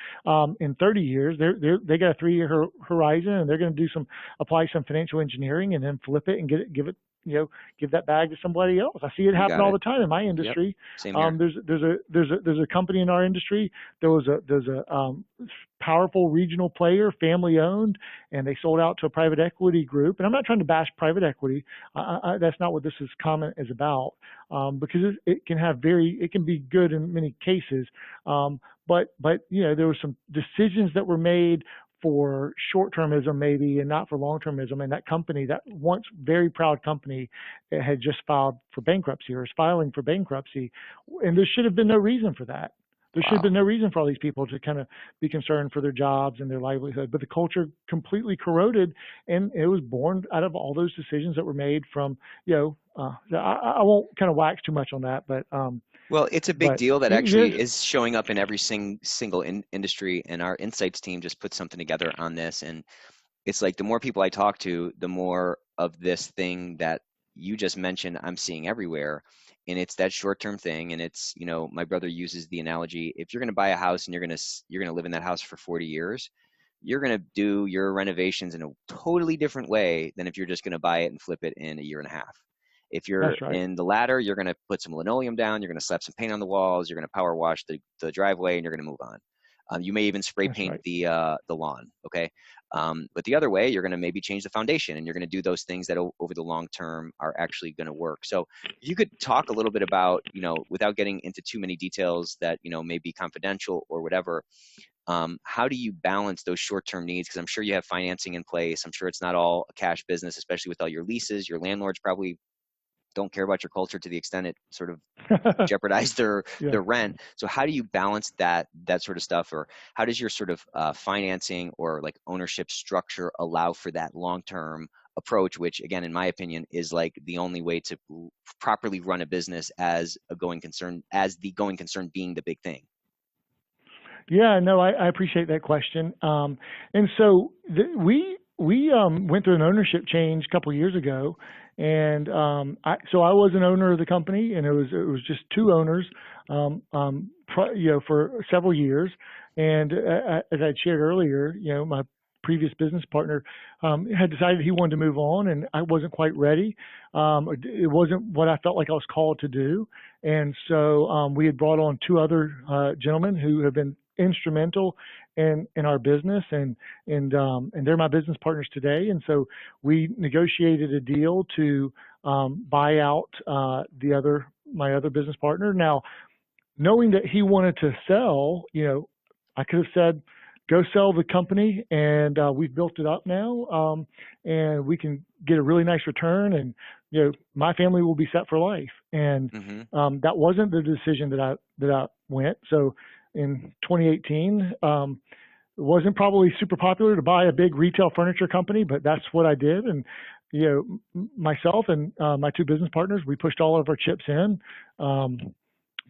[SPEAKER 2] in 30 years. They got a 3-year horizon, and they're going to apply some financial engineering, and then flip it and give that bag to somebody else. I see it
[SPEAKER 1] You
[SPEAKER 2] happen
[SPEAKER 1] got
[SPEAKER 2] all
[SPEAKER 1] it.
[SPEAKER 2] the time in my
[SPEAKER 1] Yep.
[SPEAKER 2] industry.
[SPEAKER 1] Same here.
[SPEAKER 2] There's a company in our industry. There's a powerful regional player, family owned, and they sold out to a private equity group. And I'm not trying to bash private equity. That's not what this comment is about, because it can be good in many cases. But there were some decisions that were made for short-termism maybe and not for long-termism. And that company, that once very proud company, had just filed for bankruptcy or is filing for bankruptcy. And there should have been no reason for that. There should have been
[SPEAKER 1] Wow.
[SPEAKER 2] no reason for all these people to kind of be concerned for their jobs and their livelihood. But the culture completely corroded, and it was born out of all those decisions that were made from, I won't kind of wax too much on that,
[SPEAKER 1] Well, it's a big
[SPEAKER 2] but
[SPEAKER 1] deal that
[SPEAKER 2] there's,
[SPEAKER 1] actually is showing up in every single industry, and our insights team just put something together on this. And it's like the more people I talk to, the more of this thing that you just mentioned I'm seeing everywhere. And it's that short-term thing. And it's, my brother uses the analogy, if you're going to buy a house and you're going to live in that house for 40 years, you're going to do your renovations in a totally different way than if you're just going to buy it and flip it in a year and a half. If you're
[SPEAKER 2] that's right.
[SPEAKER 1] in the latter, you're going to put some linoleum down, you're going to slap some paint on the walls, you're going to power wash the driveway, and you're going to move on. You may even spray
[SPEAKER 2] That's
[SPEAKER 1] paint
[SPEAKER 2] right.
[SPEAKER 1] the lawn, okay? But the other way, you're going to maybe change the foundation, and you're going to do those things that over the long term are actually going to work. So if you could talk a little bit about, without getting into too many details that, may be confidential or whatever, how do you balance those short-term needs? Because I'm sure you have financing in place. I'm sure it's not all a cash business, especially with all your leases. Your landlords probably don't care about your culture to the extent it sort of jeopardize
[SPEAKER 2] Yeah.
[SPEAKER 1] their rent. So how do you balance that sort of stuff, or how does your sort of financing or like ownership structure allow for that long-term approach, which again, in my opinion, is like the only way to properly run a business as a going concern, as the going concern being the big thing.
[SPEAKER 2] Yeah, no, I appreciate that question. And so we went through an ownership change a couple of years ago, and I was an owner of the company, and it was just two owners, for several years. And as I shared earlier, my previous business partner had decided he wanted to move on, and I wasn't quite ready. It wasn't what I felt like I was called to do, and so we had brought on two other gentlemen who have been instrumental in our business, and they're my business partners today. And so we negotiated a deal to buy out my other business partner. Now, knowing that he wanted to sell, I could have said, go sell the company, and we've built it up now, and we can get a really nice return, and my family will be set for life. And
[SPEAKER 1] Mm-hmm.
[SPEAKER 2] that wasn't the decision that I went. So in 2018, it wasn't probably super popular to buy a big retail furniture company, but that's what I did. And myself and my two business partners, we pushed all of our chips in,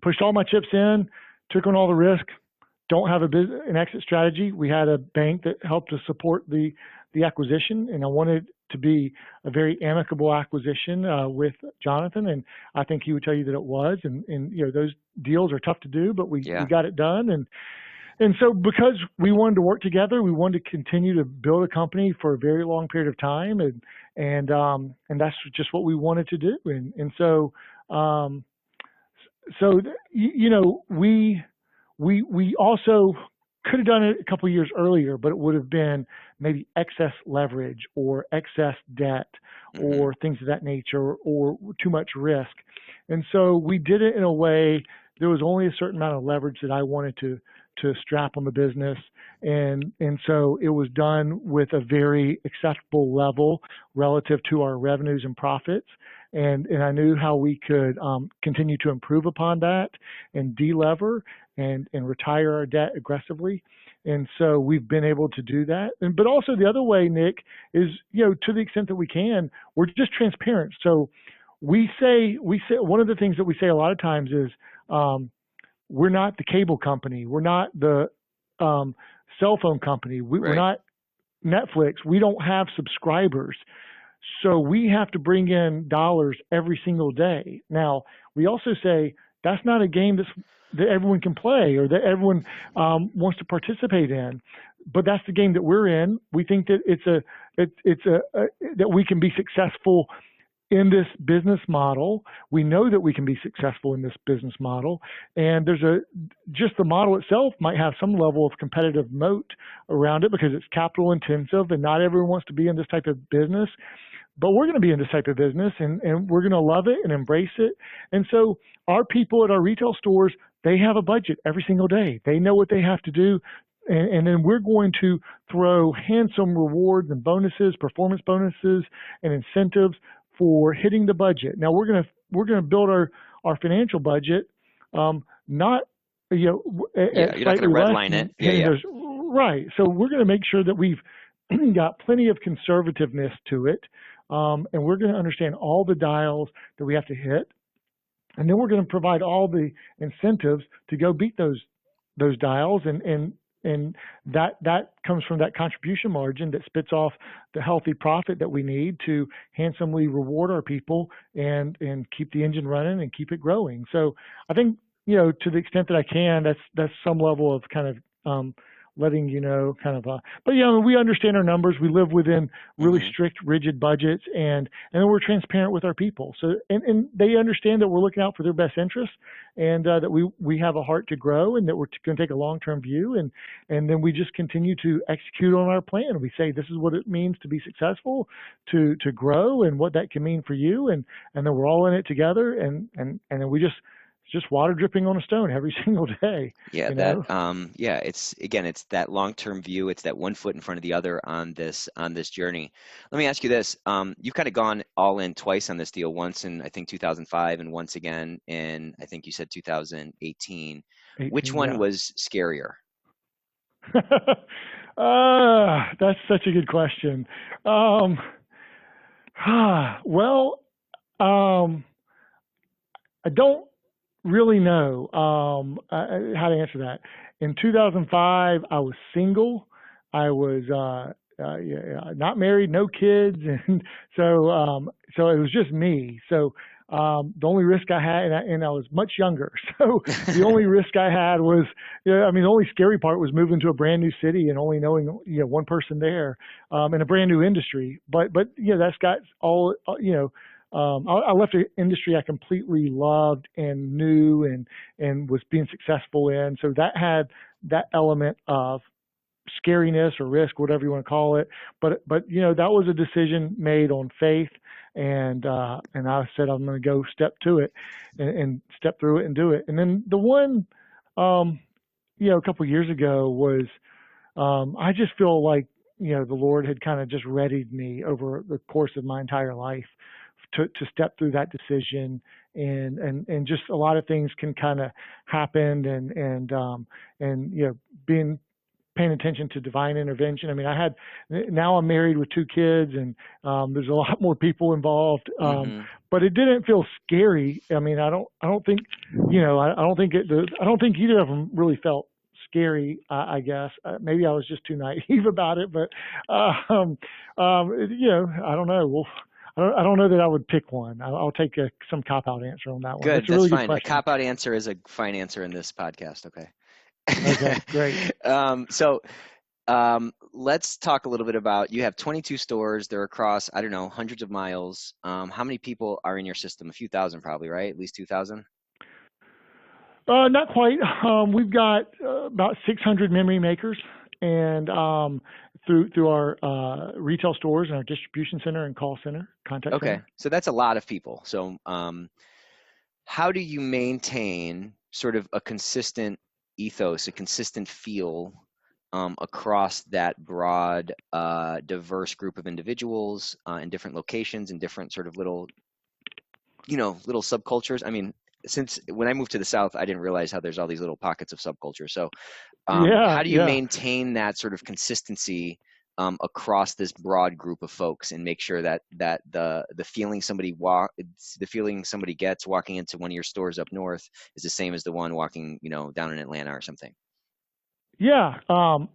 [SPEAKER 2] pushed all my chips in, took on all the risk. Don't have an exit strategy. We had a bank that helped to support the acquisition, and I wanted to be a very amicable acquisition with Jonathan, and I think he would tell you that it was. And those deals are tough to do, but we
[SPEAKER 1] Yeah.
[SPEAKER 2] got it done. And so because we wanted to work together, we wanted to continue to build a company for a very long period of time, and that's just what we wanted to do. And so we also could have done it a couple of years earlier, but it would have been maybe excess leverage or excess debt
[SPEAKER 1] Mm-hmm.
[SPEAKER 2] or things of that nature or too much risk. And so we did it in a way, there was only a certain amount of leverage that I wanted to strap on the business. And so it was done with a very acceptable level relative to our revenues and profits. And I knew how we could continue to improve upon that and delever and retire our debt aggressively. And so we've been able to do that. But also the other way, Nick, is, to the extent that we can, we're just transparent. So we say one of the things that we say a lot of times is we're not the cable company. We're not the cell phone company. We're
[SPEAKER 1] Right.
[SPEAKER 2] not Netflix. We don't have subscribers. So we have to bring in dollars every single day. Now, we also say that's not a game that everyone can play or that everyone wants to participate in. But that's the game that we're in. We think that that we can be successful in this business model. We know that we can be successful in this business model, and just the model itself might have some level of competitive moat around it because it's capital intensive, and not everyone wants to be in this type of business. But we're going to be in this type of business, and we're going to love it and embrace it. And so our people at our retail stores, they have a budget every single day. They know what they have to do and then we're going to throw handsome rewards and bonuses, performance bonuses, and incentives for hitting the budget. Now we're gonna build our financial budget, not
[SPEAKER 1] Yeah,
[SPEAKER 2] at
[SPEAKER 1] you're not going
[SPEAKER 2] slightly
[SPEAKER 1] to
[SPEAKER 2] less
[SPEAKER 1] redline it.
[SPEAKER 2] than
[SPEAKER 1] Yeah,
[SPEAKER 2] hitting
[SPEAKER 1] yeah.
[SPEAKER 2] those, right. So we're going to make sure that we've got plenty of conservativeness to it, and we're going to understand all the dials that we have to hit, and then we're going to provide all the incentives to go beat those dials, and that comes from that contribution margin that spits off the healthy profit that we need to handsomely reward our people and keep the engine running and keep it growing. So I think, to the extent that I can, that's some level of kind of letting kind of but we understand our numbers. We live within really
[SPEAKER 1] Hmm.
[SPEAKER 2] strict, rigid budgets, and then we're transparent with our people. So and they understand that we're looking out for their best interests, and that we have a heart to grow, and that we're going to take a long-term view, and then we just continue to execute on our plan. We say this is what it means to be successful, to grow, and what that can mean for you, and then we're all in it together, and then we just it's just water dripping on a stone every single day,
[SPEAKER 1] Yeah,
[SPEAKER 2] you know.
[SPEAKER 1] yeah, it's again, it's that long-term view. It's that one foot in front of the other on this journey. Let me ask you this. You've kind of gone all in twice on this deal, once in I think 2005 and once again in I think you said 2018. Which
[SPEAKER 2] 18,
[SPEAKER 1] one
[SPEAKER 2] yeah.
[SPEAKER 1] was scarier?
[SPEAKER 2] That's such a good question. Um, well, um, I don't really know how to answer that. In 2005, I was single. I was yeah, not married, no kids, and so it was just me. So the only risk I had, and I was much younger. So the only risk I had was, I mean, the only scary part was moving to a brand new city and only knowing one person there, in a brand new industry. But that's got all I left an industry I completely loved and knew and was being successful in. So that had that element of scariness or risk, whatever you want to call it. But that was a decision made on faith, and I said I'm going to go step to it and step through it and do it. And then the one, um, a couple of years ago was, I just feel like the Lord had kind of just readied me over the course of my entire life to step through that decision, and just a lot of things can kind of happen, and being paying attention to divine intervention. I mean, now I'm married with two kids, and there's a lot more people involved,
[SPEAKER 1] Hmm.
[SPEAKER 2] but it didn't feel scary. I mean, I don't think, I don't think either of them really felt scary. I guess maybe I was just too naive about it, but I don't know. Well, I don't know that I would pick one. I'll take some cop out answer on that one.
[SPEAKER 1] Good,
[SPEAKER 2] That's a
[SPEAKER 1] that's
[SPEAKER 2] really good
[SPEAKER 1] fine. A
[SPEAKER 2] question.
[SPEAKER 1] cop-out answer is a fine answer in this podcast. Okay.
[SPEAKER 2] Okay, great.
[SPEAKER 1] So let's talk a little bit about, you have 22 stores. They're across, I don't know, hundreds of miles. How many people are in your system? A few thousand probably, right? At least 2,000?
[SPEAKER 2] Not quite. We've got about 600 memory makers, and through our retail stores and our distribution center and call center, contact
[SPEAKER 1] Okay,
[SPEAKER 2] center.
[SPEAKER 1] so that's a lot of people. So how do you maintain sort of a consistent ethos, a consistent feel across that broad, diverse group of individuals in different locations and different sort of little subcultures? I mean, since when I moved to the South, I didn't realize how there's all these little pockets of subculture. So,
[SPEAKER 2] Yeah,
[SPEAKER 1] how do you
[SPEAKER 2] yeah.
[SPEAKER 1] maintain that sort of consistency across this broad group of folks and make sure that the feeling somebody gets walking into one of your stores up north is the same as the one walking, down in Atlanta or something?
[SPEAKER 2] Yeah,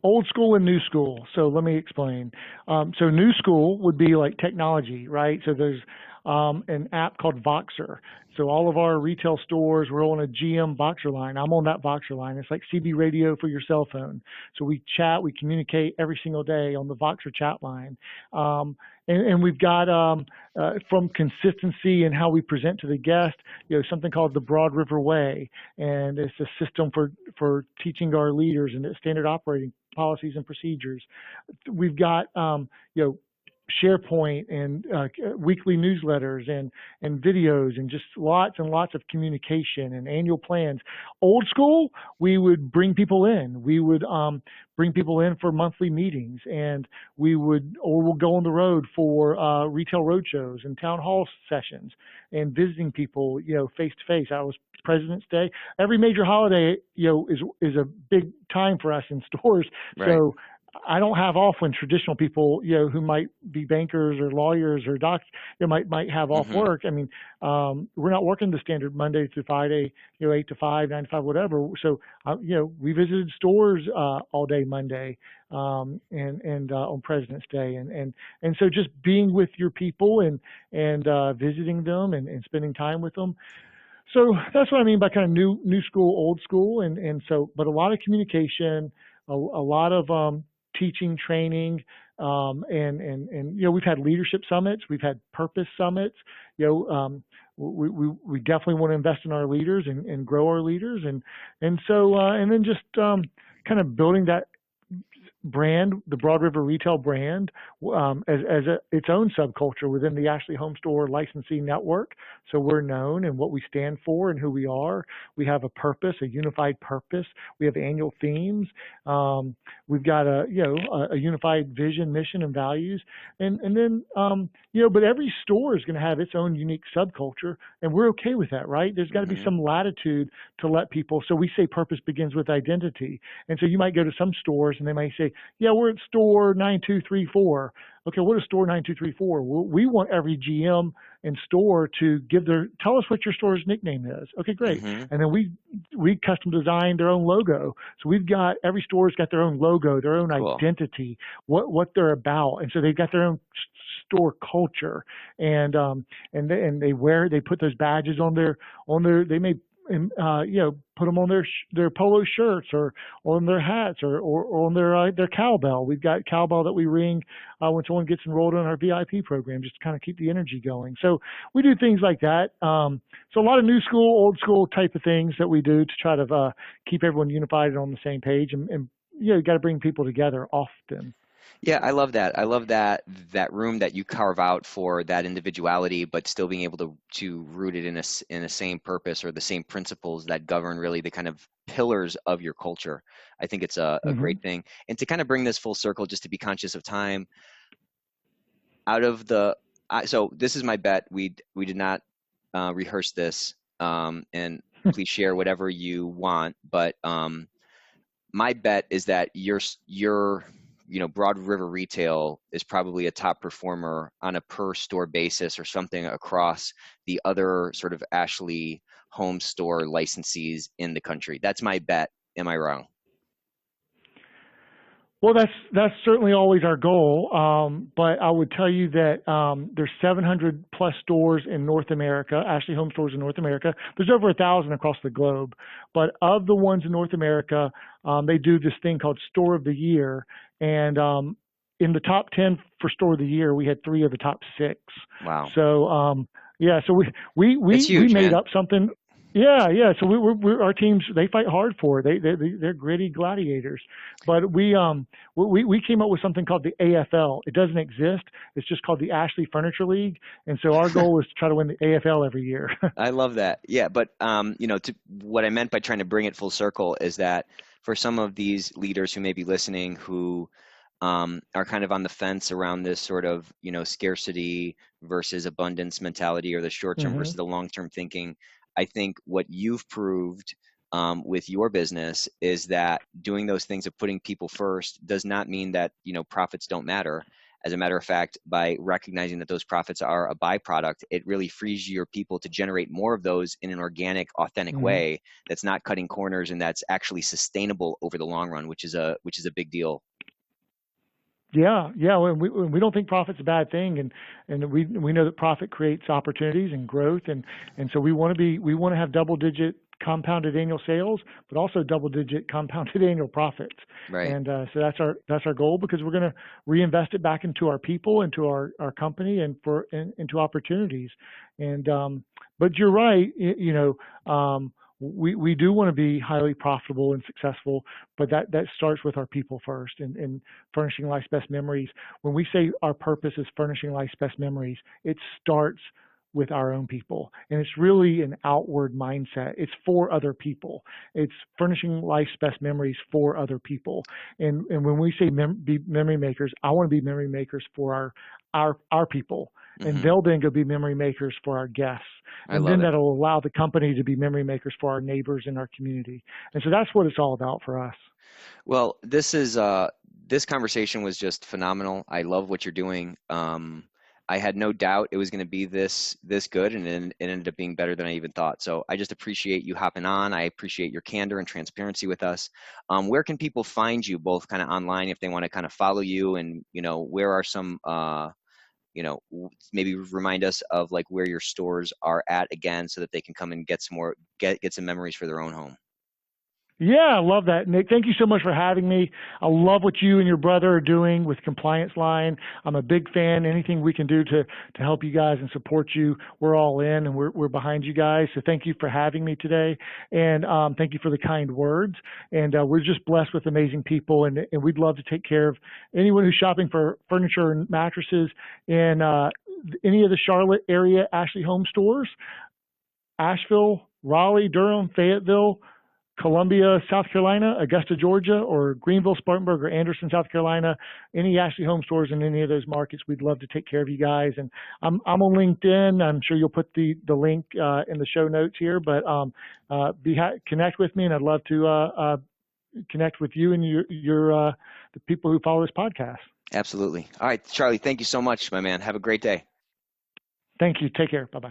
[SPEAKER 2] old school and new school. So let me explain. So new school would be like technology, right? So there's an app called Voxer. So all of our retail stores, we're on a GM Voxer line. I'm on that Voxer line. It's like CB radio for your cell phone. So we chat, we communicate every single day on the Voxer chat line. And we've got from consistency and how we present to the guest, something called the Broad River Way, and it's a system for teaching our leaders and standard operating policies and procedures. We've got SharePoint and weekly newsletters and videos and just lots and lots of communication and annual plans. Old school, we would bring people in. We would bring people in for monthly meetings, and we'll go on the road for retail roadshows and town hall sessions and visiting people, face to face. I was President's Day. Every major holiday, is a big time for us in stores.
[SPEAKER 1] Right.
[SPEAKER 2] So I don't have off when traditional people, who might be bankers or lawyers or docs, might have off
[SPEAKER 1] Hmm.
[SPEAKER 2] work. I mean, we're not working the standard Monday through Friday, 8 to 5, 9 to 5, whatever. So, we visited stores all day Monday, and on President's Day, and so just being with your people and visiting them and spending time with them. So that's what I mean by kind of new school, old school, and so, but a lot of communication, a lot of teaching, training, and we've had leadership summits, we've had purpose summits. We definitely want to invest in our leaders and grow our leaders, and so and then just kind of building that brand, the Broad River Retail brand, its own subculture within the Ashley Home Store licensee network. So we're known and what we stand for and who we are. We have a purpose, a unified purpose. We have annual themes. We've got a unified vision, mission, and values. And then but every store is going to have its own unique subculture, and we're okay with that, right? There's got to be
[SPEAKER 1] Hmm.
[SPEAKER 2] some latitude to let people. So we say purpose begins with identity, and so you might go to some stores and they might say, yeah, we're at store 9234. Okay, what is store 9234? Well, we want every GM and store to tell us what your store's nickname is. Okay, great.
[SPEAKER 1] Hmm.
[SPEAKER 2] And then we custom design their own logo. So we've got every store's got their own logo, their own
[SPEAKER 1] Cool.
[SPEAKER 2] identity, what they're about, and so they've got their own store culture, and they put those badges on their they may put them on their polo shirts or on their hats or on their cowbell. We've got cowbell that we ring when someone gets enrolled in our VIP program, just to kind of keep the energy going. So we do things like that. So a lot of new school, old school type of things that we do to try to keep everyone unified and on the same page, and you got to bring people together often.
[SPEAKER 1] Yeah, I love that. I love that room that you carve out for that individuality, but still being able to root it in a same purpose or the same principles that govern really the kind of pillars of your culture. I think it's a
[SPEAKER 2] Hmm.
[SPEAKER 1] great thing. And to kind of bring this full circle, just to be conscious of time, out of so this is my bet. We did not rehearse this, and please share whatever you want. But my bet is that your Broad River Retail is probably a top performer on a per store basis or something across the other sort of Ashley home store licensees in the country. That's my bet. Am I wrong?
[SPEAKER 2] Well, that's certainly always our goal. But I would tell you that there's 700 plus stores in North America, Ashley Home Stores in North America. There's over 1,000 across the globe. But of the ones in North America, they do this thing called Store of the Year, and in the top 10 for Store of the Year, we had 3 of the top 6.
[SPEAKER 1] Wow.
[SPEAKER 2] So yeah, so
[SPEAKER 1] That's
[SPEAKER 2] we
[SPEAKER 1] huge,
[SPEAKER 2] made
[SPEAKER 1] man.
[SPEAKER 2] up something. Yeah, yeah. So our teams, they fight hard for it. They're gritty gladiators. But we came up with something called the AFL. It doesn't exist. It's just called the Ashley Furniture League. And so our goal is to try to win the AFL every year.
[SPEAKER 1] I love that. Yeah, but what I meant by trying to bring it full circle is that for some of these leaders who may be listening who are kind of on the fence around this sort of, scarcity versus abundance mentality or the short term
[SPEAKER 2] Hmm.
[SPEAKER 1] versus the long term thinking, I think what you've proved with your business is that doing those things of putting people first does not mean that, profits don't matter. As a matter of fact, by recognizing that those profits are a byproduct, it really frees your people to generate more of those in an organic, authentic
[SPEAKER 2] Hmm.
[SPEAKER 1] way that's not cutting corners and that's actually sustainable over the long run, which is a big deal.
[SPEAKER 2] Yeah, yeah. We don't think profit's a bad thing, and we know that profit creates opportunities and growth, and so we want to have double digit compounded annual sales, but also double digit compounded annual profits,
[SPEAKER 1] Right.
[SPEAKER 2] and so that's our goal because we're going to reinvest it back into our people, into our company, and into opportunities, and but you're right, we do want to be highly profitable and successful, but that starts with our people first, and furnishing life's best memories. When we say our purpose is furnishing life's best memories, it starts with our own people, and it's really an outward mindset. It's for other people. It's furnishing life's best memories for other people. And when we say be memory makers, I want to be memory makers for our people, and
[SPEAKER 1] Hmm.
[SPEAKER 2] they'll then go be memory makers for our guests,
[SPEAKER 1] I
[SPEAKER 2] and
[SPEAKER 1] love
[SPEAKER 2] then
[SPEAKER 1] it.
[SPEAKER 2] that'll allow the company to be memory makers for our neighbors and our community. And so that's what it's all about for us.
[SPEAKER 1] Well, this conversation was just phenomenal. I love what you're doing. I had no doubt it was going to be this good, and it ended up being better than I even thought. So I just appreciate you hopping on. I appreciate your candor and transparency with us. Where can people find you, both kind of online, if they want to kind of follow you, and where are some maybe remind us of like where your stores are at again, so that they can come and get some more get some memories for their own home.
[SPEAKER 2] Yeah, I love that, Nick. Thank you so much for having me. I love what you and your brother are doing with Compliance Line. I'm a big fan. Anything we can do to help you guys and support you, we're all in, and we're behind you guys. So thank you for having me today, and thank you for the kind words. And we're just blessed with amazing people, and we'd love to take care of anyone who's shopping for furniture and mattresses in any of the Charlotte area Ashley Home stores, Asheville, Raleigh, Durham, Fayetteville, Columbia, South Carolina, Augusta, Georgia, or Greenville, Spartanburg, or Anderson, South Carolina, any Ashley Home stores in any of those markets, we'd love to take care of you guys. And I'm on LinkedIn. I'm sure you'll put the link in the show notes here, but connect with me, and I'd love to connect with you and your the people who follow this podcast.
[SPEAKER 1] Absolutely. All right, Charlie, thank you so much, my man. Have a great day.
[SPEAKER 2] Thank you. Take care. Bye bye.